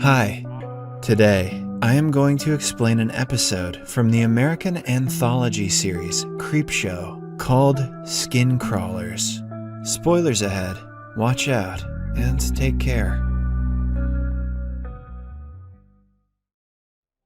Hi. Today, I am going to explain an episode from the American anthology series Creepshow called Skincrawlers. Spoilers ahead, watch out, and take care.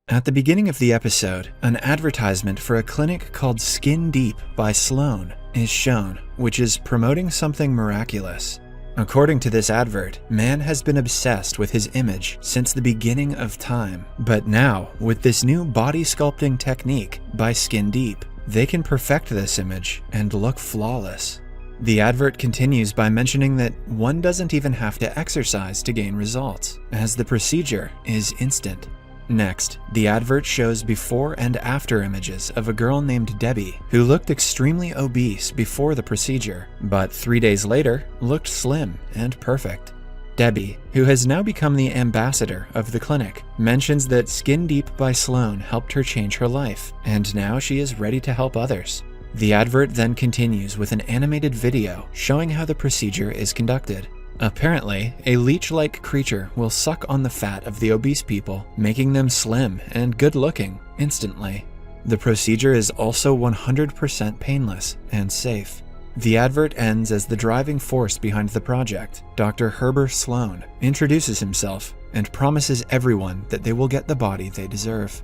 At the beginning of the episode, an advertisement for a clinic called Skin Deep by Sloan is shown, which is promoting something miraculous. According to this advert, man has been obsessed with his image since the beginning of time. But now, with this new body sculpting technique by Skin Deep, they can perfect this image and look flawless. The advert continues by mentioning that one doesn't even have to exercise to gain results, as the procedure is instant. Next, the advert shows before and after images of a girl named Debbie who looked extremely obese before the procedure, but 3 days later looked slim and perfect. Debbie, who has now become the ambassador of the clinic, mentions that Skin Deep by Sloan helped her change her life, and now she is ready to help others. The advert then continues with an animated video showing how the procedure is conducted. Apparently, a leech-like creature will suck on the fat of the obese people, making them slim and good-looking instantly. The procedure is also 100% painless and safe. The advert ends as the driving force behind the project, Dr. Herbert Sloan, introduces himself and promises everyone that they will get the body they deserve.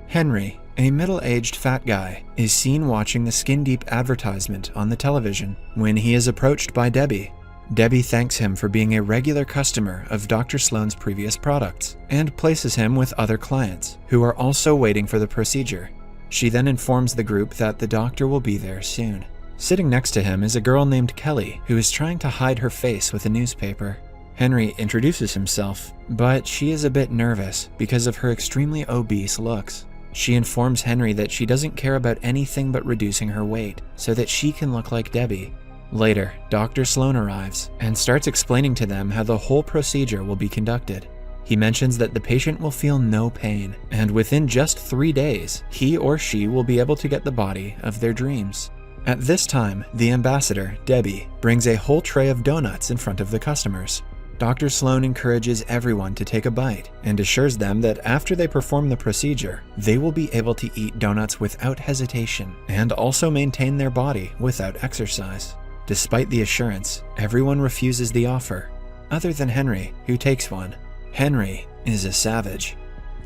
Henry, a middle-aged fat guy, is seen watching the Skin Deep advertisement on the television when he is approached by Debbie. Debbie thanks him for being a regular customer of Dr. Sloan's previous products and places him with other clients who are also waiting for the procedure. She then informs the group that the doctor will be there soon. Sitting next to him is a girl named Kelly who is trying to hide her face with a newspaper. Henry introduces himself, but she is a bit nervous because of her extremely obese looks. She informs Henry that she doesn't care about anything but reducing her weight so that she can look like Debbie. Later, Dr. Sloan arrives and starts explaining to them how the whole procedure will be conducted. He mentions that the patient will feel no pain, and within just 3 days, he or she will be able to get the body of their dreams. At this time, the ambassador, Debbie, brings a whole tray of donuts in front of the customers. Dr. Sloan encourages everyone to take a bite and assures them that after they perform the procedure, they will be able to eat donuts without hesitation and also maintain their body without exercise. Despite the assurance, everyone refuses the offer, other than Henry, who takes one. Henry is a savage.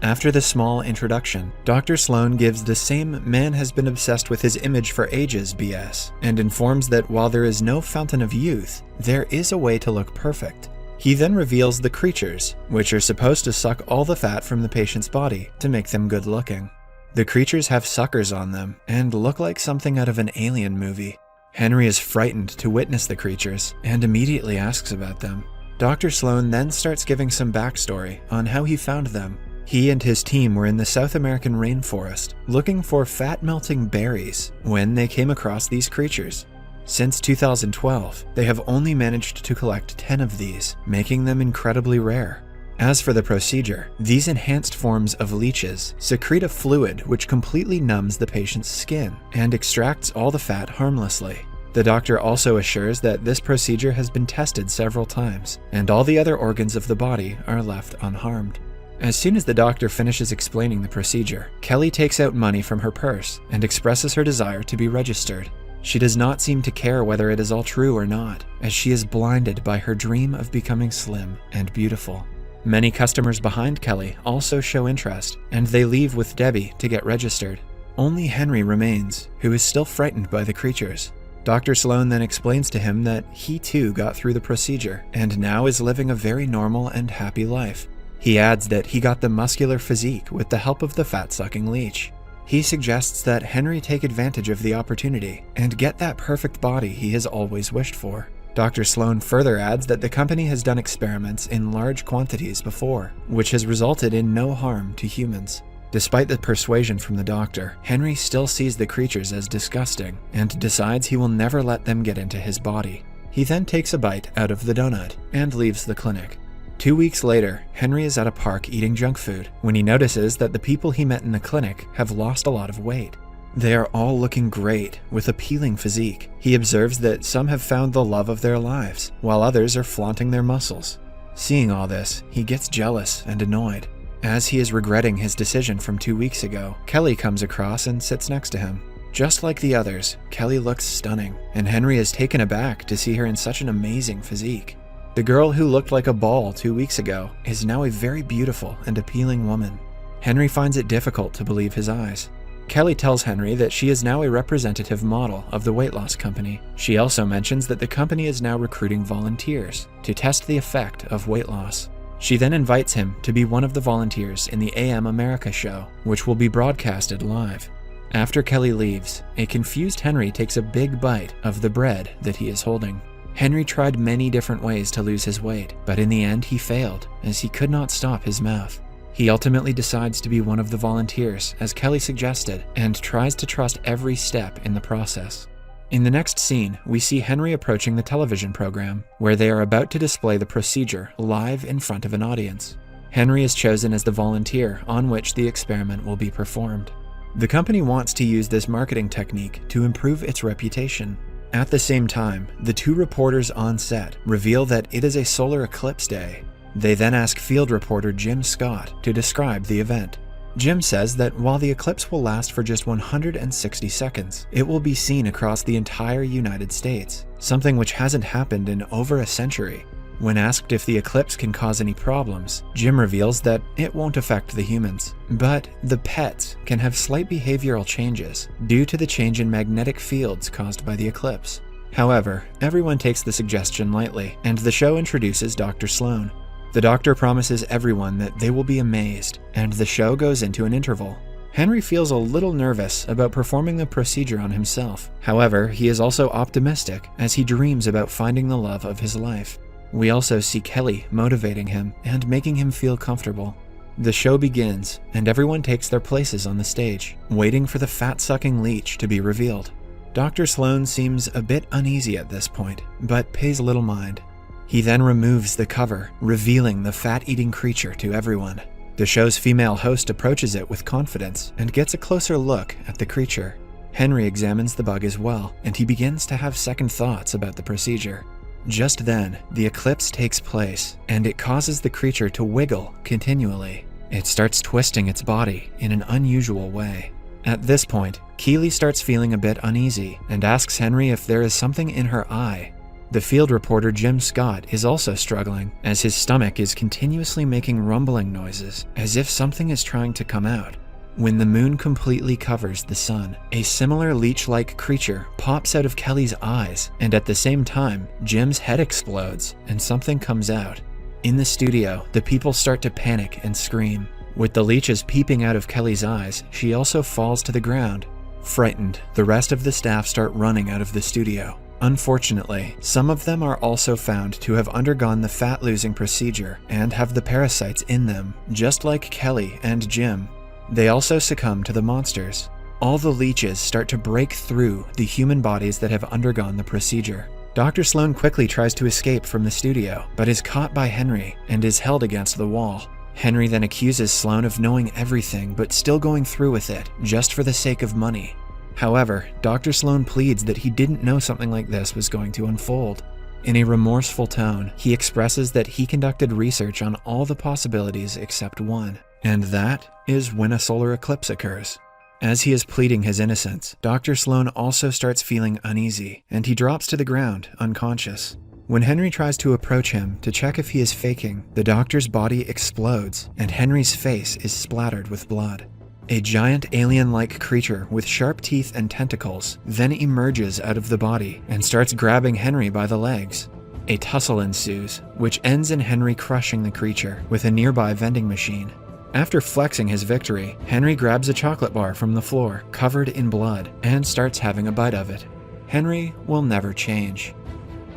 After the small introduction, Dr. Sloan gives the same man has been obsessed with his image for ages BS, and informs that while there is no fountain of youth, there is a way to look perfect. He then reveals the creatures, which are supposed to suck all the fat from the patient's body to make them good looking. The creatures have suckers on them and look like something out of an alien movie. Henry is frightened to witness the creatures and immediately asks about them. Dr. Sloan then starts giving some backstory on how he found them. He and his team were in the South American rainforest looking for fat-melting berries when they came across these creatures. Since 2012, they have only managed to collect 10 of these, making them incredibly rare. As for the procedure, these enhanced forms of leeches secrete a fluid which completely numbs the patient's skin and extracts all the fat harmlessly. The doctor also assures that this procedure has been tested several times, and all the other organs of the body are left unharmed. As soon as the doctor finishes explaining the procedure, Kelly takes out money from her purse and expresses her desire to be registered. She does not seem to care whether it is all true or not, as she is blinded by her dream of becoming slim and beautiful. Many customers behind Kelly also show interest, and they leave with Debbie to get registered. Only Henry remains, who is still frightened by the creatures. Dr. Sloan then explains to him that he too got through the procedure, and now is living a very normal and happy life. He adds that he got the muscular physique with the help of the fat-sucking leech. He suggests that Henry take advantage of the opportunity and get that perfect body he has always wished for. Dr. Sloan further adds that the company has done experiments in large quantities before, which has resulted in no harm to humans. Despite the persuasion from the doctor, Henry still sees the creatures as disgusting and decides he will never let them get into his body. He then takes a bite out of the donut and leaves the clinic. 2 weeks later, Henry is at a park eating junk food when he notices that the people he met in the clinic have lost a lot of weight. They are all looking great, with appealing physique. He observes that some have found the love of their lives, while others are flaunting their muscles. Seeing all this, he gets jealous and annoyed. As he is regretting his decision from 2 weeks ago, Kelly comes across and sits next to him. Just like the others, Kelly looks stunning, and Henry is taken aback to see her in such an amazing physique. The girl who looked like a ball 2 weeks ago is now a very beautiful and appealing woman. Henry finds it difficult to believe his eyes. Kelly tells Henry that she is now a representative model of the weight loss company. She also mentions that the company is now recruiting volunteers to test the effect of weight loss. She then invites him to be one of the volunteers in the AM America show, which will be broadcasted live. After Kelly leaves, a confused Henry takes a big bite of the bread that he is holding. Henry tried many different ways to lose his weight, but in the end he failed, as he could not stop his mouth. He ultimately decides to be one of the volunteers, as Kelly suggested, and tries to trust every step in the process. In the next scene, we see Henry approaching the television program, where they are about to display the procedure live in front of an audience. Henry is chosen as the volunteer on which the experiment will be performed. The company wants to use this marketing technique to improve its reputation. At the same time, the two reporters on set reveal that it is a solar eclipse day. They then ask field reporter Jim Scott to describe the event. Jim says that while the eclipse will last for just 160 seconds, it will be seen across the entire United States, something which hasn't happened in over a century. When asked if the eclipse can cause any problems, Jim reveals that it won't affect the humans, but the pets can have slight behavioral changes due to the change in magnetic fields caused by the eclipse. However, everyone takes the suggestion lightly, and the show introduces Dr. Sloan. The doctor promises everyone that they will be amazed, and the show goes into an interval. Henry feels a little nervous about performing the procedure on himself. However, he is also optimistic as he dreams about finding the love of his life. We also see Kelly motivating him and making him feel comfortable. The show begins, and everyone takes their places on the stage, waiting for the fat-sucking leech to be revealed. Dr. Sloan seems a bit uneasy at this point, but pays little mind. He then removes the cover, revealing the fat-eating creature to everyone. The show's female host approaches it with confidence and gets a closer look at the creature. Henry examines the bug as well, and he begins to have second thoughts about the procedure. Just then, the eclipse takes place, and it causes the creature to wiggle continually. It starts twisting its body in an unusual way. At this point, Keely starts feeling a bit uneasy and asks Henry if there is something in her eye. The field reporter Jim Scott is also struggling, as his stomach is continuously making rumbling noises, as if something is trying to come out. When the moon completely covers the sun, a similar leech-like creature pops out of Kelly's eyes, and at the same time, Jim's head explodes and something comes out. In the studio, the people start to panic and scream. With the leeches peeping out of Kelly's eyes, she also falls to the ground. Frightened, the rest of the staff start running out of the studio. Unfortunately, some of them are also found to have undergone the fat-losing procedure and have the parasites in them, just like Kelly and Jim. They also succumb to the monsters. All the leeches start to break through the human bodies that have undergone the procedure. Dr. Sloan quickly tries to escape from the studio, but is caught by Henry and is held against the wall. Henry then accuses Sloan of knowing everything but still going through with it, just for the sake of money. However, Dr. Sloan pleads that he didn't know something like this was going to unfold. In a remorseful tone, he expresses that he conducted research on all the possibilities except one, and that is when a solar eclipse occurs. As he is pleading his innocence, Dr. Sloan also starts feeling uneasy, and he drops to the ground, unconscious. When Henry tries to approach him to check if he is faking, the doctor's body explodes, and Henry's face is splattered with blood. A giant alien-like creature with sharp teeth and tentacles then emerges out of the body and starts grabbing Henry by the legs. A tussle ensues, which ends in Henry crushing the creature with a nearby vending machine. After flexing his victory, Henry grabs a chocolate bar from the floor, covered in blood, and starts having a bite of it. Henry will never change.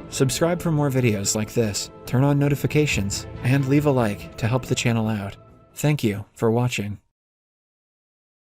Subscribe for more videos like this, turn on notifications, and leave a like to help the channel out. Thank you for watching.